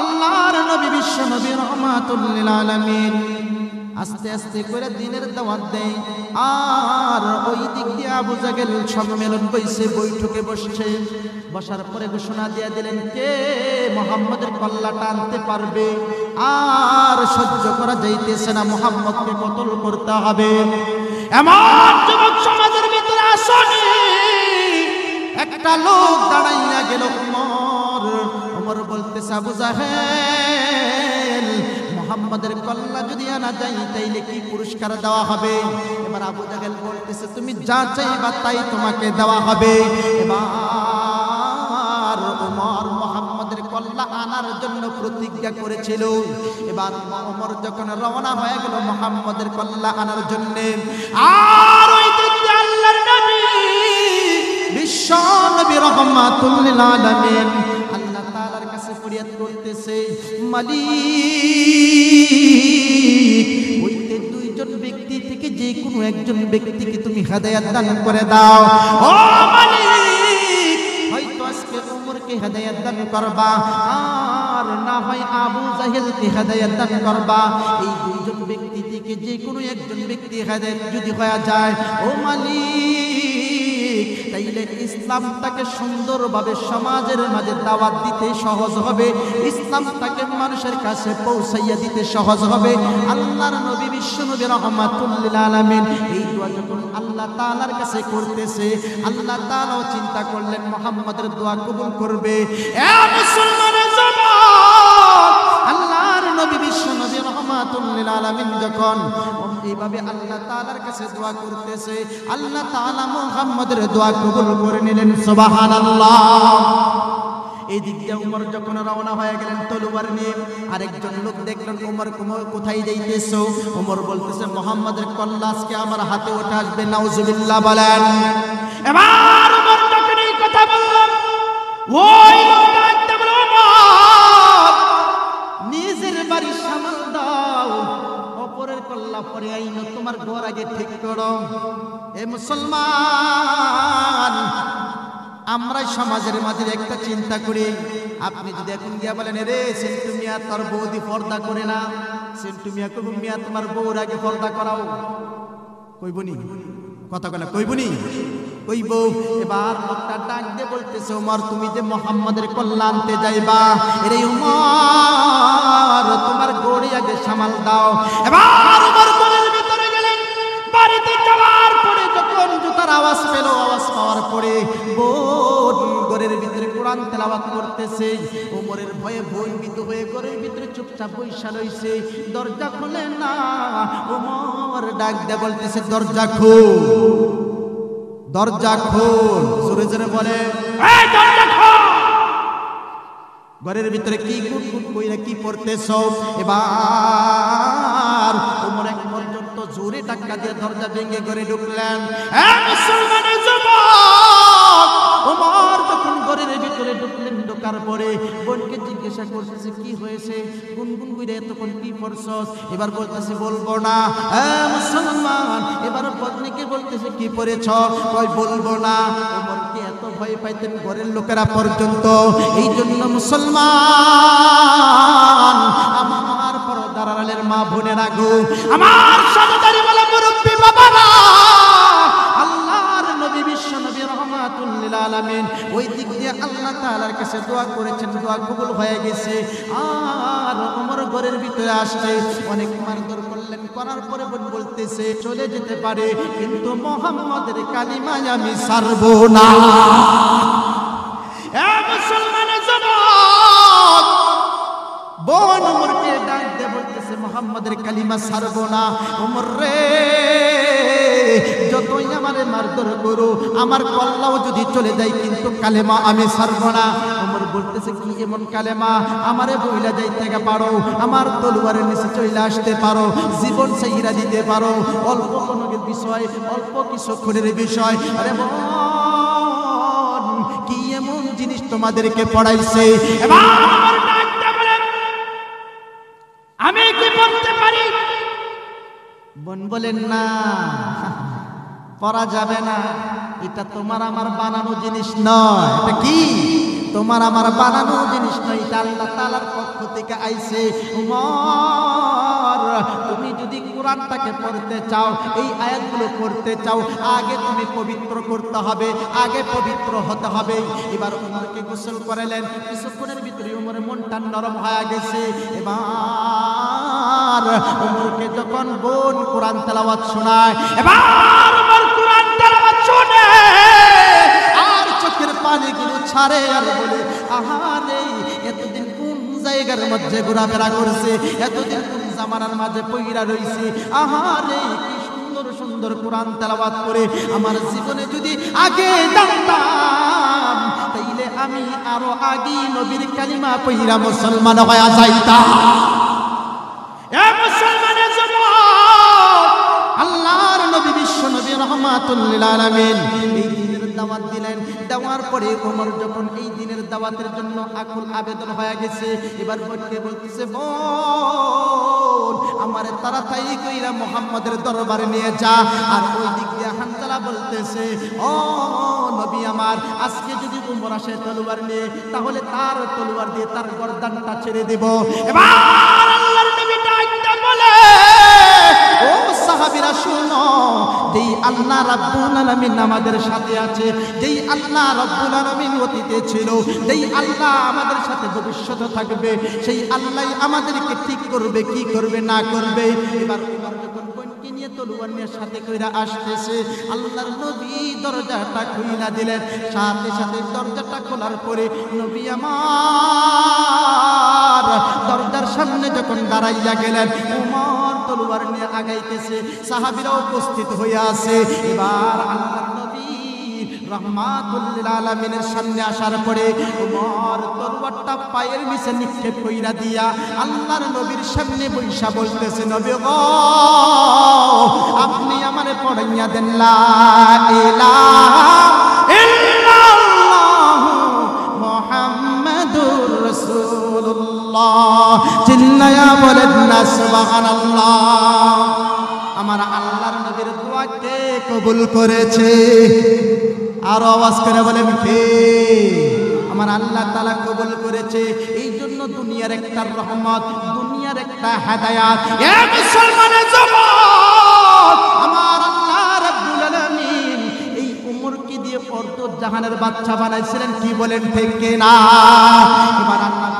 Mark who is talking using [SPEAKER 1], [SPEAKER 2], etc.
[SPEAKER 1] আল্লাহর নবী বিশ্ব নবী রাহমাতুল লিল আলামিন আস্তে আস্তে করে দিনের দাওয়াত দেয়। আর ওই দিক দিয়ে আবু জাহেল সম্মেলন বইছে, বৈঠকে বসছে। বসার পরে ঘোষণা দিয়ে দিলেন, কে মুহাম্মদের কল্লাটা আনতে পারবে? আর সহ্য করা যাইতেছে না, মুহাম্মদকে কতল করতে হবে। এমন যুবক সমাজের ভিতরে আসেনি। একটা লোক দাঁড়াইয়া গেল, ওমর বলতেছে, আবু জাহেল, মুহাম্মদের কল্লা যদি আনা যায় তাইলে কি পুরস্কার দেওয়া হবে? এবার আবু জাহেল বলতেছে, তুমি যা চাইবা তাই তোমাকে দেওয়া হবে। এবার ওমর মুহাম্মদের কল্লা আনার জন্য প্রতিজ্ঞা করেছিল। এবার ওমর যখন রওনা হয়ে গেল মুহাম্মদের কল্লা আনার জন্য, আর ওই দিন আল্লাহর নবী বিশ্ব নবী রাহমাতুল লিল আলামিন আল্লাহ তাআলার কাছে ফরিয়াদ করতেছে, মালিক, ওই দুইজন ব্যক্তি থেকে যে কোনো একজন ব্যক্তিকে তুমি হেদায়েত দান করে দাও। ও মালিক, হয়তো আজকে ওমরকে হেদায়েত দান করবা, আর না হয় আবু জাহেলকে হেদায়েত দান করবা। এই দুইজন ব্যক্তি থেকে যে কোনো একজন ব্যক্তি হেদায়েত যদি হয়ে যায়, ও মালিক, তাইলে ইসলামটাকে সুন্দরভাবে সমাজের মাঝে দাওয়াত দিতে সহজ হবে, ইসলামটাকে মানুষের কাছে পৌঁছাইয়া দিতে সহজ হবে। আল্লাহর নবী বিশ্ব নবী রাহমাতুল লিল আলামিন এই দোয়া যখন আল্লাহ তাআলার কাছে করতেছে, আল্লাহ তাআলাও চিন্তা করলেন মুহাম্মদের দোয়া কবুল করবে। এ মুসলমানের জবান, আল্লাহর নবী বিশ্ব নবী রাহমাতুল লিল আলামিন যখন এইভাবে আল্লাহ তাআলার কাছে দোয়া করতেছে, আল্লাহ তাআলা মুহাম্মদের দোয়া কবুল করে নিলেন। সুবহানাল্লাহ। এই দিক দিয়ে ওমর যখন রওনা হয়ে গেলেন তলোয়ার নিয়ে, আরেকজন লোক দেখলেন, ওমর কোথায় যাইতেছো? ওমর বলতেছে, মুহাম্মদের কল্লা আজকে আমার হাতে উঠে আসবে। নাউজুবিল্লাহ বলেন। এবার ওমর যখন এই কথা বললেন, ওই লোকটা একদম ওমর নিজের বাড়ি সামাল দাও, অপরের কল্লা পরে আইনো, তোমার ঘর আগে ঠিক করো। এ মুসলমান, আমরা সমাজের মাঝে একটা চিন্তা করি। আপনি যদি এখন গিয়া বলেন, রে সেন্টু মিয়া তোর বৌদি পর্দা করে না, সেন্টু মিয়া কইব, মিয়া তোমার বউর আগে পর্দা করাও, কইবনি? কথা বলে কইবনি? কইব। এবার লোকটা ডাক দিয়ে বলতেছে, ওমর, তুমি যে মুহাম্মদের কল্লা আনতে যাইবা, রে ওমর, তোমার গড়ি আগে সামাল দাও। এবার ওমর ঘরের ভিতরে গেলেন। বাড়িতে যাওয়ার পরে যখন জুতার আওয়াজ পেল, আওয়াজ পাওয়ার পরে বোন ঘরের ভিতরে কোরআন তেলাওয়াত করতেছে। ওমরের ভয়ে ভয়ভীত হয়ে ঘরের ভিতরে চুপচাপ বইসা রইছে। দরজা খুলে না। ওমর ডাক দিয়ে বলতেছে, দরজা খোল, দরজা খোল। জোরে জোরে বলে, এই দরজা খোল। ঘরের ভিতরে কি গুটগুট কইরা কি পড়তেছ? এবার ওমর এক পর্যন্ত জোরে ধাক্কা দিয়ে দরজা ভেঙে ঘরে ঢুকলেন। মুসলমানের যুবক, ওমর যখন ঘরের ভিতরে ঢুকলেন, ঢোকার পরে বোনকে জিজ্ঞাসা করতেছে, কি হয়েছে? গুনগুন কইরা এতক্ষণ কি পড়ছস? এবার বলতেছে, বলবো না। মুসলমান, এবার পত্নীকে বলতেছে, কি পড়েছ? কই বলবো না। ওমরকে এত ভয় পাইতেন ঘরের লোকেরা পর্যন্ত। এই জন্য মুসলমান, আমার পর্দার আড়ালের মা বোনেরা গো, আমার সহোদরী বলে মুরব্বী বাবারা, আল্লাহর নবী বিশ্ব নবী রাহমাতুল লিল আলামিন ওই দিক দিয়ে আল্লাহ তাআলার কাছে দোয়া করেছেন, দোয়া কবুল হয়ে গেছে। আর ওমর ঘরের ভিতরে আসছে, অনেক মারধর করলেন, করার পরে বলতেছে, চলে যেতে পারে, কিন্তু মুহাম্মদের কালিমা আমি ছাড়বো না। এ মুসলমানের যুবক, বোন ওমরকে ডাক দিয়ে বলতেছে, মুহাম্মদের কালিমা ছাড়বো না। ওমর রে, যতই আমারে মারধর করো, আমার কল্লাও যদি চলে যায়, কিন্তু কালেমা আমি ছাড়বো না। ওমর বলতেছে, কি এমন কালেমা? আমারে বইলা যাইতে পারো, আমার তলোয়ারের নিচে চলে আসতে পারো, জীবন ছাইরা দিতে পারো, অল্প কোনো বিষয়, অল্প কিছুক্ষণের বিষয়। আরে বোন, কি এমন জিনিস তোমাদেরকে পড়াইছে? এবার আমি কি পড়তে পারি? বোন বলেন, না, পড়া যাবে না, এটা তোমার আমার বানানো জিনিস নয়। এটা কি? তোমার আমার বানানো জিনিস নয়, এটা আল্লাহ তাআলার পক্ষ থেকে আইছে। উমর, তুমি যদি কোরআনটাকে পড়তে চাও, এই আয়াতগুলো পড়তে চাও, আগে তুমি পবিত্র করতে হবে, আগে পবিত্র হতে হবে। এবার উমরকে গোসল করালেন, কিছুক্ষণের ভিতরে উমরের মনটা নরম হয়ে গেছে। এবার উমরকে যখন বোন কোরআন তেলাওয়াত শোনায়, এবার উমর কোরআন তেলাওয়াত শুনে আর চোখের পানিগুলো ছাড়ে আর বলে, আহারে এতদিন কোন জায়গার মধ্যে ঘোরাফেরা করছে, এতদিন কোন জামানার মাঝে পইরা রইছে, আহারে কি সুন্দর সুন্দর কোরআন তেলাওয়াত করে আমার জীবনে যদি আগে জানতাম তাইলে আমি আরো আগে নবীর কালিমা পইরা মুসলমান হয়ে যাইতাম। এ মুসলমানের যুবক, আল্লাহর নবী বিশ্ব নবী রাহমাতুল লিল আলামিন এই দিনের দাওয়াত দিলেন। দেওয়ার পরে ওমর যখন এই দিনের দাওয়াতের জন্য আকুল আবেদন হয়ে গেছে, এবার বোনকে বলতেছে, বোন আমারে তাড়াতাড়ি কইরা মুহাম্মাদের দরবারে নিয়ে যা। আর ওই দিক দিয়ে হানজালা বলতেছে, ও নবী আমার, আজকে যদি ওমর আসে তলোয়ার নিয়ে, তাহলে তার তলোয়ার দিয়ে তার গর্দানটা ছেড়ে দেব। এবার আল্লাহর নবী ডাকতে বলে, ও সাহাবীরা শুনো, যেই আল্লাহ রাব্বুল আলামিন আমাদের সাথে আছে, যেই আল্লাহ রাব্বুল আলামিন অতীতে ছিল, যেই আল্লাহ আমাদের সাথে ভবিষ্যতে থাকবে, সেই আল্লাহ আমাদেরকে ঠিক করবে, কি করবে না করবে। এবার উমর যখন বোনকে নিয়ে তলোয়ার নিয়ে সাথে কইরা আসতেছে, আল্লাহর নবী দরজাটা খুইলা দিলেন। সাথে সাথে দরজাটা খোলার পরে নবী আমার দরজার সামনে যখন দাঁড়াইয়া গেলেন, উমর তলোয়ার নিয়ে আগাইতেছে, সাহাবীরা উপস্থিত হয়ে আছে। এবার আল্লাহর নবী রাহমাতুল লিল আলামিনের সামনে আসার পরে উমর তলোয়ারটা পায়ের নিচে নিক্ষেপ কইরা দিয়া আল্লাহর নবীর সামনে বইসা বলতেছে, নবী গো, আপনি আমারে পড়াইয়া দেন লা ইলাহা ইল্লাল্লাহু মুহাম্মাদুর রাসূলুল্লাহ। চিল্লায়া বলেন না সুবহানাল্লাহ। আমার আল্লাহর নবীর দোয়া কে কবুল করেছে? আরো আওয়াজ করে বলেন, কে? আমার আল্লাহ তাআলা কবুল করেছে। এই জন্য দুনিয়ার একটা রহমত, দুনিয়ার একটা হেদায়েত। এ মুসলমানের যুবক, আমার আল্লাহ রাব্বুল আলামিন এই উমরকে দিয়ে পর্দত জাহানের বাদশা বানাইছিলেন, কি বলেন ঠিক না? এবার আল্লাহ